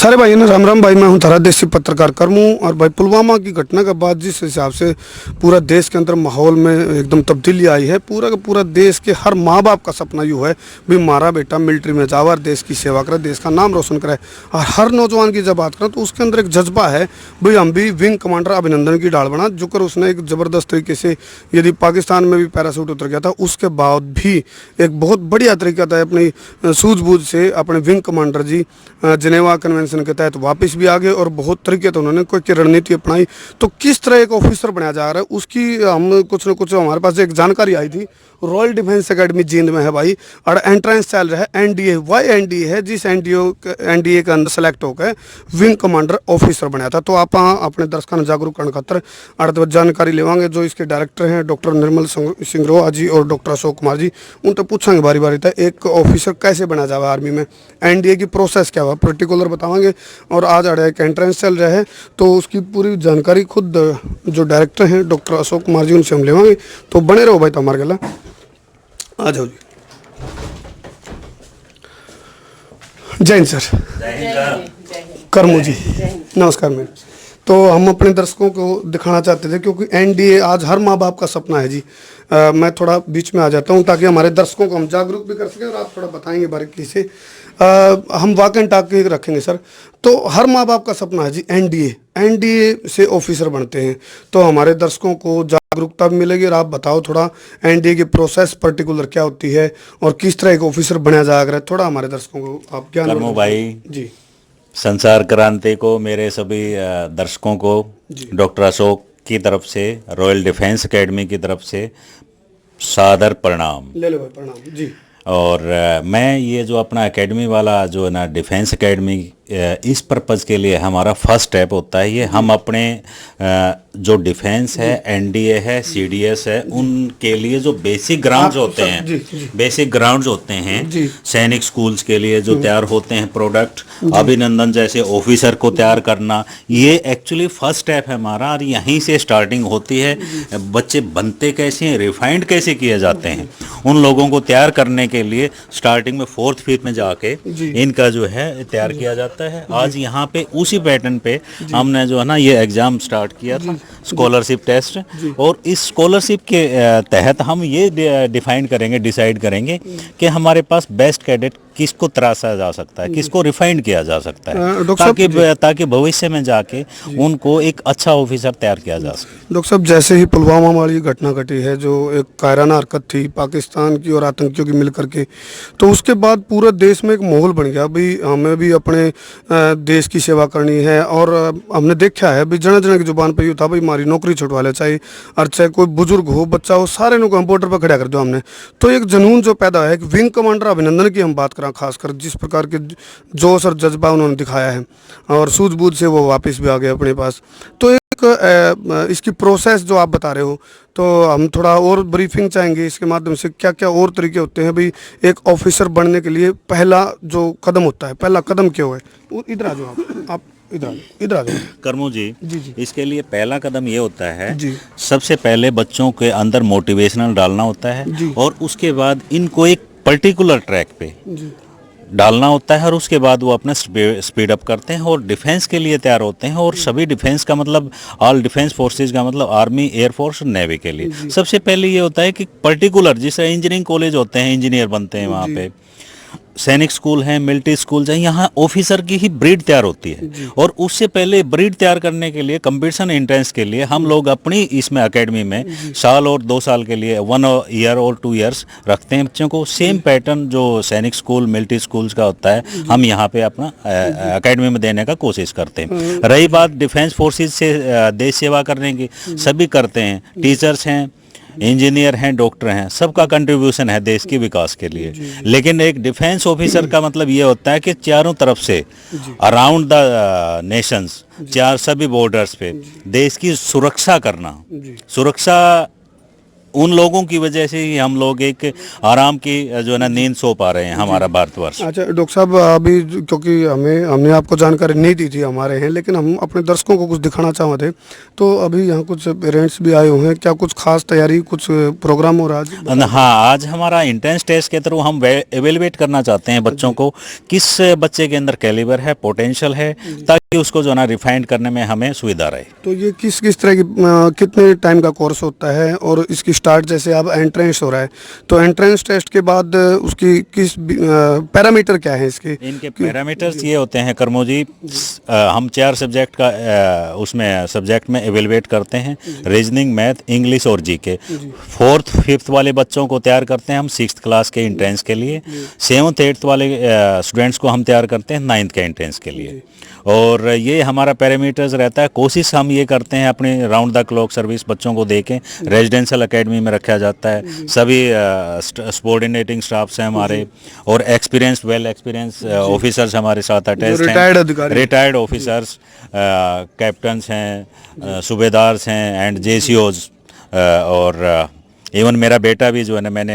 सारे भाई ने राम राम भाई। मैं हूं थारा देसी पत्रकार कर्मू। और भाई पुलवामा की घटना के बाद जिस हिसाब से पूरा देश के अंदर माहौल में एकदम तब्दीली आई है, पूरा का पूरा देश के हर माँ बाप का सपना यूँ है भी हमारा बेटा मिलिट्री में जाए और देश की सेवा करे, देश का नाम रोशन करे। और हर नौजवान की जब बात करें तो उसके अंदर एक जज्बा है भाई हम भी विंग कमांडर अभिनंदन की डाल बना, जो कर उसने एक ज़बरदस्त तरीके से, यदि पाकिस्तान में भी पैरासूट उतर गया था उसके बाद भी एक बहुत बढ़िया तरीका था अपनी सूझबूझ से अपने विंग कमांडर जी जिनेवा कन्वेंशन के तहत वापस भी आ गए और बहुत तरीके से उन्होंने कोई की रणनीति अपनाई। तो किस तरह एक ऑफिसर बनाया जा रहा है उसकी हम कुछ न कुछ हमारे पास एक जानकारी आई थी। रॉयल डिफेंस एकेडमी जींद में है भाई, और एंट्रेंस चल रहा है एनडीए। वाई एनडीए है जिस एनडीए के अंदर सेलेक्ट होकर विंग कमांडर ऑफिसर बनाया था। तो आप अपने दर्शकों को जागरूक करने खातर अर्थ जानकारी लेवांगे जो इसके डायरेक्टर हैं डॉक्टर निर्मल सिंगरोहा जी और डॉक्टर अशोक कुमार जी। उनसे पूछेंगे बारी बारी था एक ऑफिसर कैसे बना जावा आर्मी में, एनडीए की प्रोसेस क्या हुआ पर्टिकुलर बतावांगे। और आज एक एंट्रेंस चल रहा है तो उसकी पूरी जानकारी खुद जो डायरेक्टर हैं डॉक्टर अशोक कुमार जी उनसे हम लेवांगे। तो बने रहो भाई तो हमारे गला आ जाओ जी। जय हिंद सर। कर्मू जी नमस्कार मैम। तो हम अपने दर्शकों को दिखाना चाहते थे क्योंकि एनडीए आज हर माँ बाप का सपना है जी। मैं थोड़ा बीच में आ जाता हूँ ताकि हमारे दर्शकों को हम जागरूक भी कर सकें और आप थोड़ा बताएंगे बारीकी से। हम वाक एंड टॉक के रखेंगे सर। तो हर माँ बाप का सपना है जी एनडीए, एनडीए से ऑफिसर बनते हैं। तो हमारे दर्शकों को जागरूकता भी मिलेगी। और आप बताओ थोड़ा एनडीए की प्रोसेस पर्टिकुलर क्या होती है और किस तरह एक ऑफिसर बनाया जाएगा, थोड़ा हमारे दर्शकों को आप ज्ञान कर्मू भाई जी। संसार क्रांति को मेरे सभी दर्शकों को डॉक्टर अशोक की तरफ से, रॉयल डिफेंस एकेडमी की तरफ से सादर प्रणाम। ले लो भाई प्रणाम जी। और मैं ये जो अपना एकेडमी वाला जो है ना डिफेंस एकेडमी इस पर्पज़ के लिए हमारा फर्स्ट स्टेप होता है। ये हम अपने जो डिफेंस है, एनडीए है, सीडीएस है, उनके लिए जो बेसिक ग्राउंड्स होते हैं, बेसिक ग्राउंड्स होते हैं सैनिक स्कूल्स के लिए जो तैयार होते हैं प्रोडक्ट, अभिनंदन जैसे ऑफिसर को तैयार करना, ये एक्चुअली फर्स्ट स्टेप है हमारा। और यहीं से स्टार्टिंग होती है। बच्चे बनते कैसे हैं, रिफाइंड कैसे किए जाते हैं, उन लोगों को तैयार करने के लिए स्टार्टिंग में 4th 5th में जाके इनका जो है तैयार किया जाता है। आज यहाँ पे उसी पैटर्न पे हमने जो है ना ये एग्जाम स्टार्ट किया था, स्कॉलरशिप टेस्ट। और इस स्कॉलरशिप के तहत हम ये डिफाइन करेंगे, डिसाइड करेंगे कि हमारे पास बेस्ट कैडेट किसको तराशा जा सकता है, किसको रिफाइंड किया जा सकता है, ताकि भविष्य में जाके उनको एक अच्छा ऑफिसर तैयार किया जा सके। डॉक्टर साहब जैसे ही पुलवामा वाली घटना घटी है जो एक कायराना हरकत थी पाकिस्तान की और आतंकियों की मिल करके, तो उसके बाद पूरे देश में एक माहौल बन गया भाई हमें भी अपने देश की सेवा करनी है। और हमने देखा है भाई जन जन की जुबान पर यूँ था भाई हमारी नौकरी छुटवा ले, चाहे कोई बुजुर्ग हो बच्चा हो, सारे लोग हम बॉर्डर पर खड़ा कर दो हमने। तो एक जुनून जो पैदा है, एक विंग कमांडर अभिनंदन की हम बात करें खासकर, जिस प्रकार के जोश और जज्बा उन्होंने दिखाया है और सूझबूझ से वो वापस भी आ गए अपने पास। तो एक इसकी प्रोसेस जो आप बता रहे हो तो हम थोड़ा और ब्रीफिंग चाहेंगे इसके माध्यम से, क्या क्या और तरीके होते हैं भाई एक ऑफिसर बनने के लिए पहला जो कदम होता है, पहला कदम क्या है। इधर आ जाओ आप इधर आ जाओ कर्मू जी। इसके लिए पहला कदम ये होता है जी। सबसे पहले बच्चों के अंदर मोटिवेशनल डालना होता है और उसके बाद इनको एक पर्टिकुलर ट्रैक पे डालना होता है और उसके बाद वो अपना स्पीड अप करते हैं और डिफेंस के लिए तैयार होते हैं। और सभी डिफेंस का मतलब ऑल डिफेंस फोर्सेस का मतलब आर्मी, एयरफोर्स और नेवी के लिए सबसे पहले ये होता है कि पर्टिकुलर जैसे इंजीनियरिंग कॉलेज होते हैं, इंजीनियर बनते हैं वहाँ पे, सैनिक स्कूल हैं, मिलिट्री स्कूल हैं, यहाँ ऑफिसर की ही ब्रीड तैयार होती है। और उससे पहले ब्रीड तैयार करने के लिए कंपटीशन एंट्रेंस के लिए हम लोग अपनी इसमें एकेडमी में साल और 2 साल के लिए 1 ईयर और 2 इयर्स रखते हैं बच्चों को। सेम पैटर्न जो सैनिक स्कूल, मिलिट्री स्कूल्स का होता है हम यहाँ पे अपना एकेडमी में देने का कोशिश करते हैं। रही बात डिफेंस फोर्सेज से देश सेवा करने की, सभी करते हैं, टीचर्स हैं, इंजीनियर हैं, डॉक्टर हैं, सबका कंट्रीब्यूशन है देश के विकास के लिए। लेकिन एक डिफेंस ऑफिसर का मतलब ये होता है कि चारों तरफ से अराउंड द नेशंस, चार सभी बॉर्डर्स पे देश की सुरक्षा करना। सुरक्षा उन लोगों की वजह से ही हम लोग एक आराम की जो है ना नींद सो पा रहे हैं हमारा भारतवर्ष। अच्छा डॉक्टर साहब, अभी क्योंकि हमने आपको जानकारी नहीं दी थी हमारे हैं, लेकिन हम अपने दर्शकों को कुछ दिखाना चाहते थे, तो अभी यहाँ कुछ पेरेंट्स भी आए हुए हैं, क्या कुछ खास तैयारी, कुछ प्रोग्राम हो रहा है? हाँ, आज हमारा इंट्रेंस टेस्ट के थ्रू हम एवेलुएट करना चाहते हैं बच्चों को, किस बच्चे के अंदर कैलिबर है, पोटेंशियल है, ताकि उसको जो है ना रिफाइंड करने में हमें सुविधा रहे। तो ये किस किस तरह की कितने टाइम का कोर्स होता है, और इसकी स्टार्ट जैसे अब एंट्रेंस हो रहा है, तो एंट्रेंस टेस्ट के बाद उसकी किस पैरामीटर क्या है इसके? इनके पैरामीटर्स ये होते हैं करमो जी, हम 4 सब्जेक्ट का उसमें सब्जेक्ट में एवेलुएट करते हैं, रीजनिंग, मैथ, इंग्लिश और जीके। 4th 5th वाले बच्चों को तैयार करते हैं हम 6th क्लास के एंट्रेंस के लिए, 7th 8th वाले स्टूडेंट्स को हम तैयार करते हैं 9th के एंट्रेंस के लिए। और ये हमारा पैरामीटर्स रहता है। कोशिश हम ये करते हैं अपने राउंड द क्लॉक सर्विस बच्चों को देखें, रेजिडेंशियल एकेडमी में रखा जाता है, सभी सबऑर्डिनेटिंग स्टाफ्स हैं हमारे, और वेल एक्सपीरियंस ऑफिसर्स हमारे साथ अटैच हैं, रिटायर्ड ऑफिसर्स, कैप्टन्स हैं, सूबेदार्स हैं एंड जेसीओज, और इवन मेरा बेटा भी जो है ना, मैंने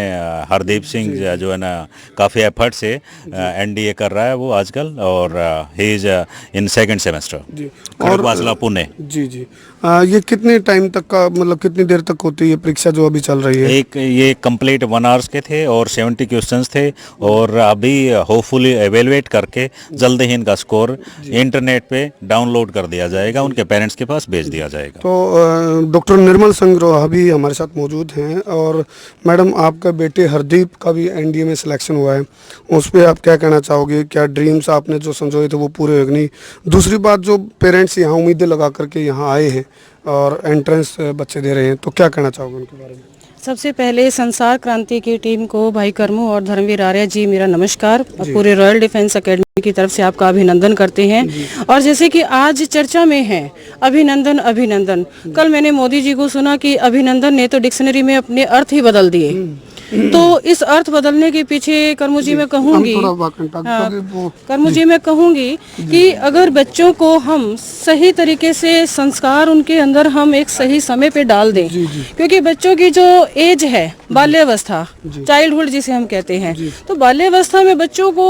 हरदीप सिंह जो है ना काफ़ी एफर्ट से एनडीए कर रहा है वो आजकल, और he is in 2nd semester और बाजला पुणे। जी जी, ये कितने टाइम तक का, मतलब कितनी देर तक होती है परीक्षा जो अभी चल रही है? ये कंप्लीट 1 आवर्स के थे और 70 क्वेश्चंस थे, और अभी होपफुली एवेलुएट करके जल्द ही इनका स्कोर इंटरनेट पे डाउनलोड कर दिया जाएगा, उनके पेरेंट्स के पास भेज दिया जाएगा। तो डॉक्टर निर्मल संग्रोहा भी हमारे साथ मौजूद हैं, और मैडम आपका बेटे हरदीप का भी एनडीए में सिलेक्शन हुआ है, उस पर आप क्या कहना चाहोगे? क्या ड्रीम्स आपने जो संजोए थे वो पूरे हो गए? नहीं, दूसरी बात, जो पेरेंट्स यहाँ उम्मीदें लगा करके यहाँ आए हैं और एंट्रेंस बच्चे दे रहे हैं, तो क्या कहना चाहोगे उनके बारे में? सबसे पहले संसार क्रांति की टीम को भाई करमू और धर्मवीर आर्या जी मेरा नमस्कार, और पूरे रॉयल डिफेंस एकेडमी की तरफ से आपका अभिनंदन करते हैं। और जैसे कि आज चर्चा में है अभिनंदन अभिनंदन, कल मैंने मोदी जी को सुना कि अभिनंदन ने तो डिक्शनरी में अपने अर्थ ही बदल दिए। तो इस अर्थ बदलने के पीछे करमू जी मैं कहूँगी, करमू जी मैं कहूँगी कि अगर बच्चों को हम सही तरीके से संस्कार उनके अंदर हम एक सही समय पे डाल दें, क्योंकि बच्चों की जो एज है बाल्यावस्था, चाइल्डहुड जिसे हम कहते हैं, तो बाल्यावस्था में बच्चों को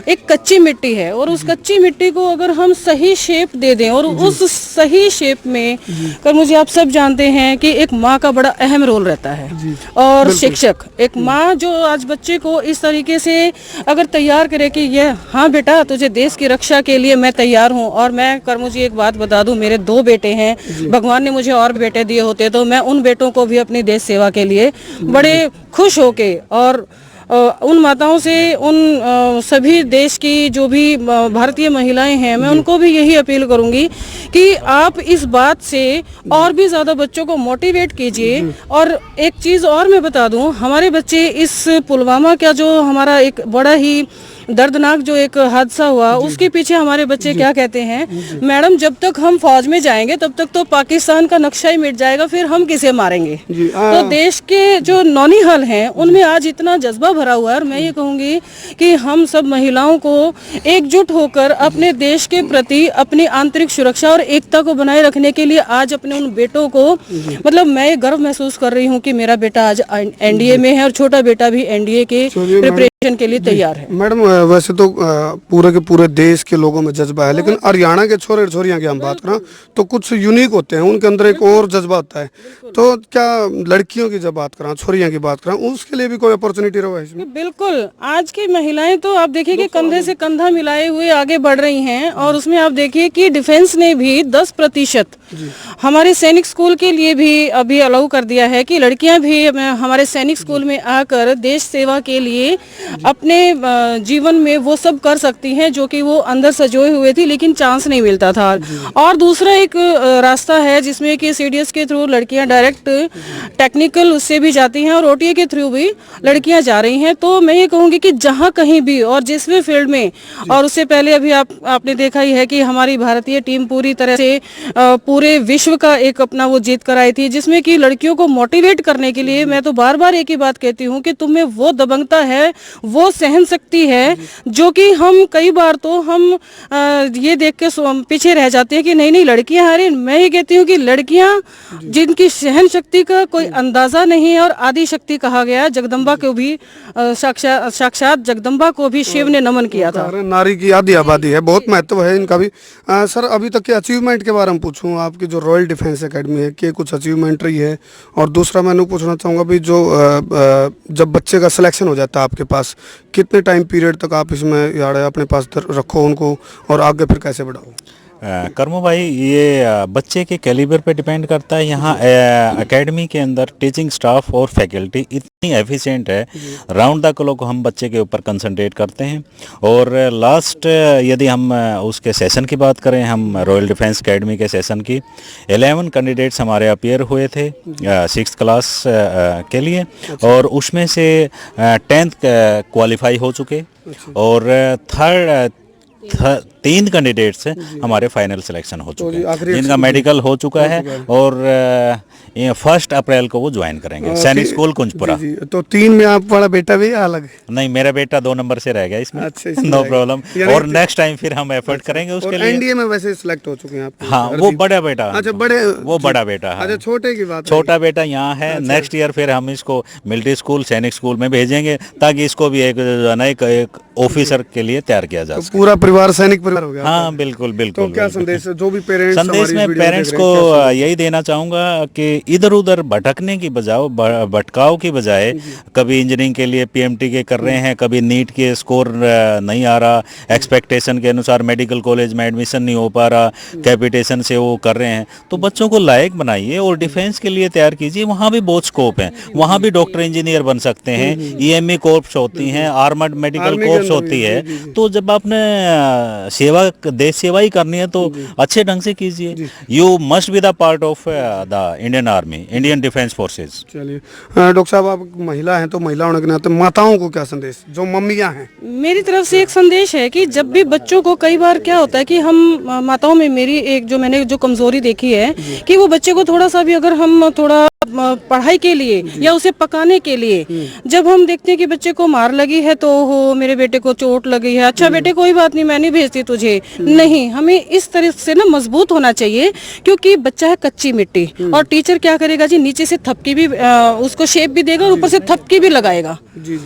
एक कच्ची मिट्टी है, और उस कच्ची मिट्टी को अगर हम सही शेप दे दें, और उस सही शेप में कर मुझे आप सब जानते हैं कि एक माँ का बड़ा अहम रोल रहता है, और शिक्षक, एक माँ जो आज बच्चे को इस तरीके से अगर तैयार करे कि ये हाँ बेटा तुझे देश की रक्षा के लिए मैं तैयार हूँ। और मैं कर मुझे एक बात बता दूं, मेरे 2 बेटे हैं, भगवान ने मुझे और बेटे दिए होते तो मैं उन बेटों को भी अपनी देश सेवा के लिए बड़े खुश होके, और उन माताओं से, उन सभी देश की जो भी भारतीय महिलाएं हैं, मैं उनको भी यही अपील करूंगी कि आप इस बात से और भी ज़्यादा बच्चों को मोटिवेट कीजिए। और एक चीज़ और मैं बता दूं, हमारे बच्चे इस पुलवामा का जो हमारा एक बड़ा ही दर्दनाक जो एक हादसा हुआ, उसके पीछे हमारे बच्चे क्या कहते हैं, मैडम जब तक हम फौज में जाएंगे तब तक तो पाकिस्तान का नक्शा ही मिट जाएगा, फिर हम किसे मारेंगे। तो देश के जो नौनिहाल हैं उनमें आज इतना जज्बा भरा हुआ है, और मैं ये कहूँगी कि हम सब महिलाओं को एकजुट होकर अपने देश के प्रति अपनी आंतरिक सुरक्षा और एकता को बनाए रखने के लिए आज अपने उन बेटों को, मतलब मैं गर्व महसूस कर रही हूँ कि मेरा बेटा आज एनडीए में है, और छोटा बेटा भी एनडीए के प्रिपरेशन के लिए तैयार है। मैडम वैसे तो पूरे के पूरे देश के लोगों में जज्बा है, लेकिन हरियाणा के छोरे छोरियां की हम बात करें तो कुछ यूनिक होते हैं, उनके अंदर एक और जज्बा होता है। तो क्या लड़कियों की जब बात करें, छोरियां की बात करें, उसके लिए भी कोई अपॉर्चुनिटी रहा है इसमें? बिल्कुल, आज की महिलाएं तो आप देखिए कि कंधे से कंधा मिलाए हुए आगे बढ़ रही हैं, और उसमें आप देखिए कि डिफेंस ने भी 10% हमारे सैनिक स्कूल के लिए भी अभी अलाउ कर दिया है कि लड़कियां भी हमारे सैनिक स्कूल में आकर देश सेवा के लिए अपने जीवन में वो सब कर सकती हैं जो कि वो अंदर सजोए हुए थी, लेकिन चांस नहीं मिलता था। और दूसरा एक रास्ता है जिसमें कि सीडीएस के थ्रू लड़कियां डायरेक्ट टेक्निकल उससे भी जाती हैं, और ओटीए के थ्रू भी लड़कियां जा रही हैं। तो मैं ये कहूँगी कि जहाँ कहीं भी और जिस भी फील्ड में, और उससे पहले अभी आपने देखा ही है कि हमारी भारतीय टीम पूरी तरह से पूरे विश्व का एक अपना वो जीत कर आई थी, जिसमें कि लड़कियों को मोटिवेट करने के लिए मैं तो बार बार एक ही बात कहती हूँ कि तुम में वो दबंगता है, वो सहन शक्ति है जो कि हम कई बार तो हम ये देख के पीछे रह जाते हैं कि नहीं नहीं लड़कियां हारे। मैं ये कहती हूँ कि लड़कियां जिनकी सहन शक्ति का कोई अंदाजा नहीं है, और आदि शक्ति कहा गया, जगदम्बा को भी साक्षात जगदम्बा को भी शिव ने नमन किया था। नारी की आधी आबादी है, बहुत महत्व है इनका भी। सर अभी तक के अचीवमेंट के बारे में पूछूं, आपकी जो रॉयल डिफेंस एकेडमी है कि कुछ अचीवमेंट रही है, और दूसरा मैंने पूछना चाहूँगा भी जो जब बच्चे का सिलेक्शन हो जाता है आपके पास, कितने टाइम पीरियड तक आप इसमें यार अपने पास रखो उनको और आगे फिर कैसे बढ़ाओ? कर्मो भाई, ये बच्चे के कैलिबर पे डिपेंड करता है। यहाँ एकेडमी के अंदर टीचिंग स्टाफ और फैकल्टी इतनी एफिशिएंट है, राउंड द क्लॉक हम बच्चे के ऊपर कंसंट्रेट करते हैं। और लास्ट यदि हम उसके सेशन की बात करें, हम रॉयल डिफेंस एकेडमी के सेशन की 11 कैंडिडेट्स हमारे अपीयर हुए थे 6th क्लास के लिए, और उसमें से 10th क्वालिफाई हो चुके, और थर्ड 3 कैंडिडेट्स हमारे फाइनल सिलेक्शन हो चुके हैं, जिनका मेडिकल हो चुका है, और 1 अप्रैल को वो ज्वाइन करेंगे सैनिक स्कूल कुंजपुरा। तो 3 में आप वाला बेटा भी अलग? नहीं, मेरा बेटा 2 नंबर से रह गया इसमें। अच्छा, नो प्रॉब्लम, और नेक्स्ट टाइम फिर हम एफर्ट करेंगे उसके लिए। एनडीए में वैसे सिलेक्ट हो चुके हैं आप? हाँ, वो बड़ा बेटा। अच्छा, वो बड़ा बेटा। अच्छा, छोटे की बात? छोटा बेटा यहाँ है। नेक्स्ट ईयर फिर हम इसको मिलिट्री स्कूल, सैनिक स्कूल में भेजेंगे, ताकि इसको भी एक ऑफिसर के लिए तैयार किया जा सके। पूरा परिवार सैनिक परिवार हो गया? हाँ, बिल्कुल बिल्कुल। तो क्या संदेश, जो भी पेरेंट्स संदेश में पेरेंट्स को यही देना चाहूँगा कि इधर उधर भटकने की बजाय, भटकाव की बजाय, कभी इंजीनियरिंग के लिए पीएमटी के कर रहे हैं, कभी नीट के स्कोर नहीं आ रहा, एक्सपेक्टेशन के अनुसार मेडिकल कॉलेज में एडमिशन नहीं हो पा रहा, कैपिटेशन से वो कर रहे हैं, तो बच्चों को लायक बनाइए और डिफेंस के लिए तैयार कीजिए। वहाँ भी बहुत स्कोप है, वहाँ भी डॉक्टर इंजीनियर बन सकते हैं, ईएमई कोर्प्स होती हैं, आर्मर्ड मेडिकल कोर्प्स होती है। तो जब आपने सेवा, देश सेवा ही करनी है, तो अच्छे ढंग से कीजिए। You must be the part of the Indian army, Indian defence forces. चलिए डॉक्टर साहब, आप महिला हैं, तो महिला होने के नाते माताओं को क्या संदेश, जो मम्मियां हैं? मेरी तरफ से एक संदेश है कि जब भी बच्चों को, कई बार क्या होता है कि हम माताओं में, मेरी एक जो मैंने जो कमजोरी देखी है कि वो बच्चे को थोड़ा सा भी अगर हम थोड़ा पढ़ाई के लिए या उसे पकाने के लिए जब हम देखते हैं कि बच्चे को मार लगी है, तो हो मेरे बेटे को चोट लगी है, अच्छा बेटे कोई बात नहीं, मैं नहीं भेजती तुझे। नहीं, हमें इस तरह से ना मजबूत होना चाहिए, क्योंकि बच्चा है कच्ची मिट्टी, और टीचर क्या करेगा जी, नीचे से थपकी भी उसको शेप भी देगा और ऊपर से थपकी भी लगाएगा।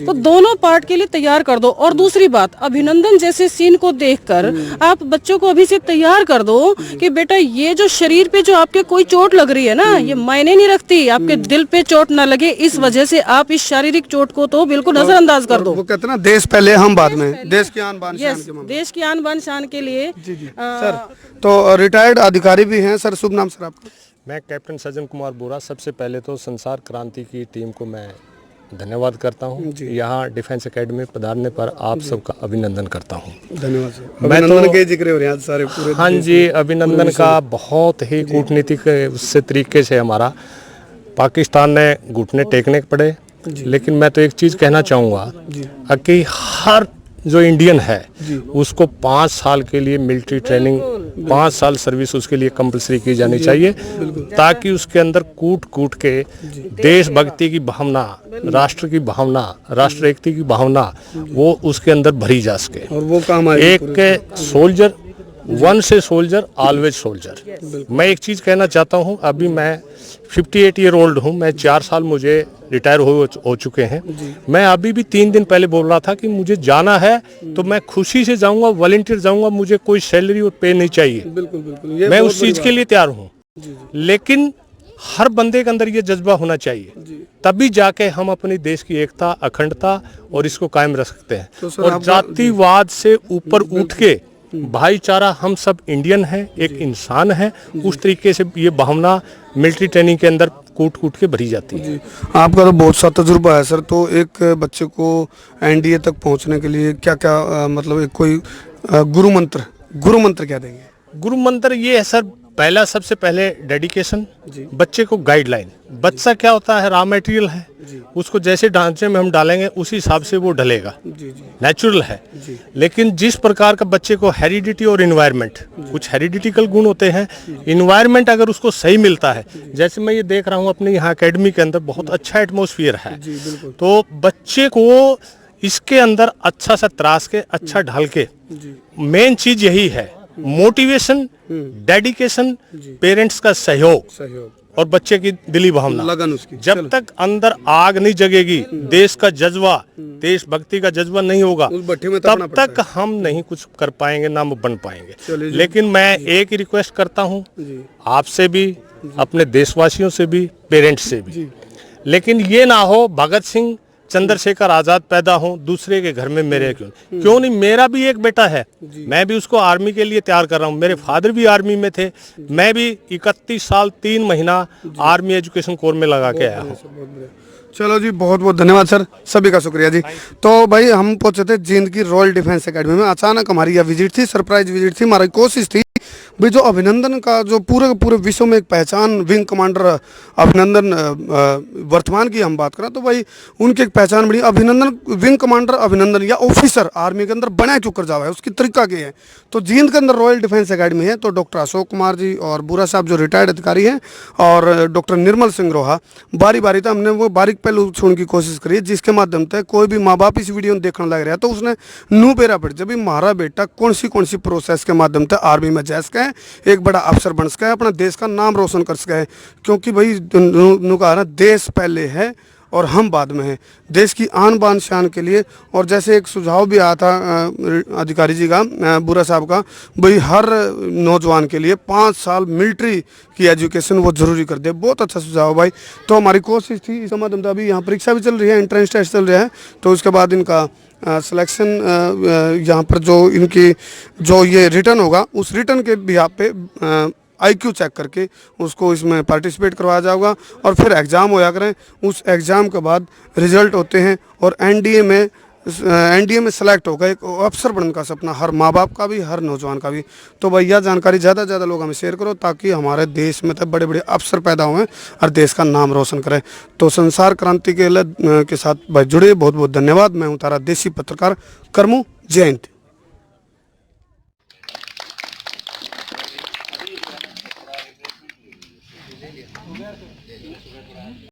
तो दोनों पार्ट के लिए तैयार कर दो। और दूसरी बात, अभिनंदन जैसे सीन को देखकर आप बच्चों को अभी से तैयार कर दो कि बेटा ये जो शरीर पे जो आपके कोई चोट लग रही है ना, ये मायने नहीं रखती, आपके दिल पे चोट ना लगे, इस वजह से आप इस शारीरिक चोट को तो बिल्कुल नजरअंदाज कर दो। वो कहते हैं ना, देश पहले हम बाद में, देश की आन बान शान के मामले। देश की आन बान शान के लिए। सर, तो रिटायर्ड अधिकारी भी हैं सर, शुभ नाम सर आपका? मैं कैप्टन सज्जन कुमार बोरा। सबसे पहले तो संसार क्रांति की टीम को मैं धन्यवाद करता हूँ, यहाँ डिफेंस एकेडमी पधारने पर आप सबका अभिनंदन करता हूँ। धन्यवाद सर। अभिनंदन के जिक्र हो रहे हैं आज सारे पूरे? हाँ जी, अभिनंदन का बहुत ही कूटनीतिक उससे तरीके से हमारा पाकिस्तान ने घुटने टेकने पड़े। लेकिन मैं तो एक चीज़ कहना चाहूँगा कि हर जो इंडियन है उसको 5 साल के लिए मिलिट्री ट्रेनिंग, 5 साल सर्विस उसके लिए कंपलसरी की जानी चाहिए, ताकि उसके अंदर कूट कूट के देशभक्ति की भावना, राष्ट्र की भावना, राष्ट्र एकता की भावना वो उसके अंदर भरी जा सके। और वो काम एक soldier, once a soldier always soldier. मैं एक चीज़ कहना चाहता हूँ, अभी मैं 58 ईयर ओल्ड हूँ, मैं 4 साल मुझे रिटायर हो चुके हैं। मैं अभी भी 3 दिन पहले बोल रहा था कि मुझे जाना है तो मैं खुशी से जाऊंगा, वॉलंटियर जाऊंगा, मुझे कोई सैलरी और पे नहीं चाहिए। बिल्कुल बिल्कुल, मैं उस चीज़ के लिए तैयार हूँ। लेकिन हर बंदे के अंदर ये जज्बा होना चाहिए, तभी जाके हम अपनी देश की एकता, अखंडता और इसको कायम रख सकते हैं। और जातिवाद से ऊपर उठ के भाईचारा, हम सब इंडियन हैं, एक इंसान है, उस तरीके से ये भावना मिलिट्री ट्रेनिंग के अंदर कूट कूट के भरी जाती है। आपका तो बहुत सा तजुर्बा है सर, तो एक बच्चे को एनडीए तक पहुंचने के लिए क्या क्या मतलब एक कोई गुरु मंत्र क्या देंगे? गुरु मंत्र ये है सर, पहला सबसे पहले डेडिकेशन, बच्चे को गाइडलाइन। बच्चा क्या होता है, रॉ मटेरियल है, उसको जैसे ढांचे में हम डालेंगे उसी हिसाब से वो ढलेगा, नेचुरल है। लेकिन जिस प्रकार का बच्चे को हेरिडिटी और इन्वायरमेंट, कुछ हेरिडिटिकल गुण होते हैं, इन्वायरमेंट अगर उसको सही मिलता है, जैसे मैं ये देख रहा हूँ अपने यहाँ एकेडमी के अंदर बहुत अच्छा एटमॉस्फेयर है, तो बच्चे को इसके अंदर अच्छा सा त्रास के, अच्छा ढाल के, मेन चीज यही है, मोटिवेशन, डेडिकेशन, पेरेंट्स का सहयोग और बच्चे की दिली भावना, लगन उसकी। जब तक अंदर आग नहीं जगेगी, देश का जज्बा, देशभक्ति का जज्बा नहीं होगा, उस भट्टी में तपना तब पड़ता तक हम नहीं कुछ कर पाएंगे, ना बन पाएंगे। लेकिन मैं एक ही रिक्वेस्ट करता हूँ आपसे भी, अपने देशवासियों से भी, पेरेंट्स से भी, लेकिन ये ना हो भगत सिंह चंद्रशेखर आजाद पैदा हो दूसरे के घर में मेरे क्यों नहीं, मेरा भी एक बेटा है, मैं भी उसको आर्मी के लिए तैयार कर रहा हूँ, मेरे फादर भी आर्मी में थे, मैं भी 31 साल 3 महीना आर्मी एजुकेशन कोर में लगा के आया हूँ। चलो जी, बहुत बहुत धन्यवाद सर, सभी का शुक्रिया जी। तो भाई हम पहुंचे थे जींद की रॉयल डिफेंस एकेडमी में, अचानक हमारी यह विजिट थी, सरप्राइज विजिट थी। हमारी कोशिश थी भाई जो अभिनंदन का जो पूरे विश्व में एक पहचान, विंग कमांडर अभिनंदन वर्तमान की हम बात करें तो भाई उनकी एक पहचान बड़ी, अभिनंदन विंग कमांडर अभिनंदन या ऑफिसर आर्मी के अंदर बना क्यों कर जावा है, उसकी तरीका क्या है। तो जींद के अंदर रॉयल डिफेंस एकेडमी है, तो डॉक्टर अशोक कुमार जी और बुरा साहब जो रिटायर्ड अधिकारी हैं और डॉक्टर निर्मल सिंह रोहा, बारी बारी था हमने वो बारीक पहलू छोड़ने की कोशिश करी, जिसके माध्यम से कोई भी माँ बाप इस वीडियो में देखने लग रहा है तो उसने नू पेरा पड़ जब हमारा बेटा कौन सी प्रोसेस के माध्यम से आर्मी में जा सका है, एक बड़ा अफसर बन सका है, अपना देश का नाम रोशन कर सका है। क्योंकि भाई कहा ना, देश पहले है और हम बाद में हैं, देश की आन बान शान के लिए। और जैसे एक सुझाव भी आया था अधिकारी जी का, बुरा साहब का, भाई हर नौजवान के लिए 5 साल मिलिट्री की एजुकेशन वो जरूरी कर दे, बहुत अच्छा सुझाव भाई। तो हमारी कोशिश थी इस माध्यम से, अभी यहाँ परीक्षा भी चल रही है, एंट्रेंस टेस्ट चल रहा है, तो उसके बाद इनका सिलेक्शन यहाँ पर जो ये रिटर्न होगा, उस रिटर्न के बिहाफ पे IQ चेक करके उसको इसमें पार्टिसिपेट करवाया जाएगा और फिर एग्ज़ाम होया करें। उस एग्ज़ाम के बाद रिजल्ट होते हैं और एनडीए में सेलेक्ट होगा एक अफसर बनने का सपना हर माँ बाप का भी, हर नौजवान का भी। तो भैया जानकारी ज़्यादा से ज़्यादा लोग हमें शेयर करो ताकि हमारे देश में तो बड़े बड़े अफसर पैदा हुए और देश का नाम रोशन करें। तो संसार क्रांति के साथ भाई जुड़े, बहुत बहुत धन्यवाद। मैं हूँ तारा देसी पत्रकार करमू। जय हिंद।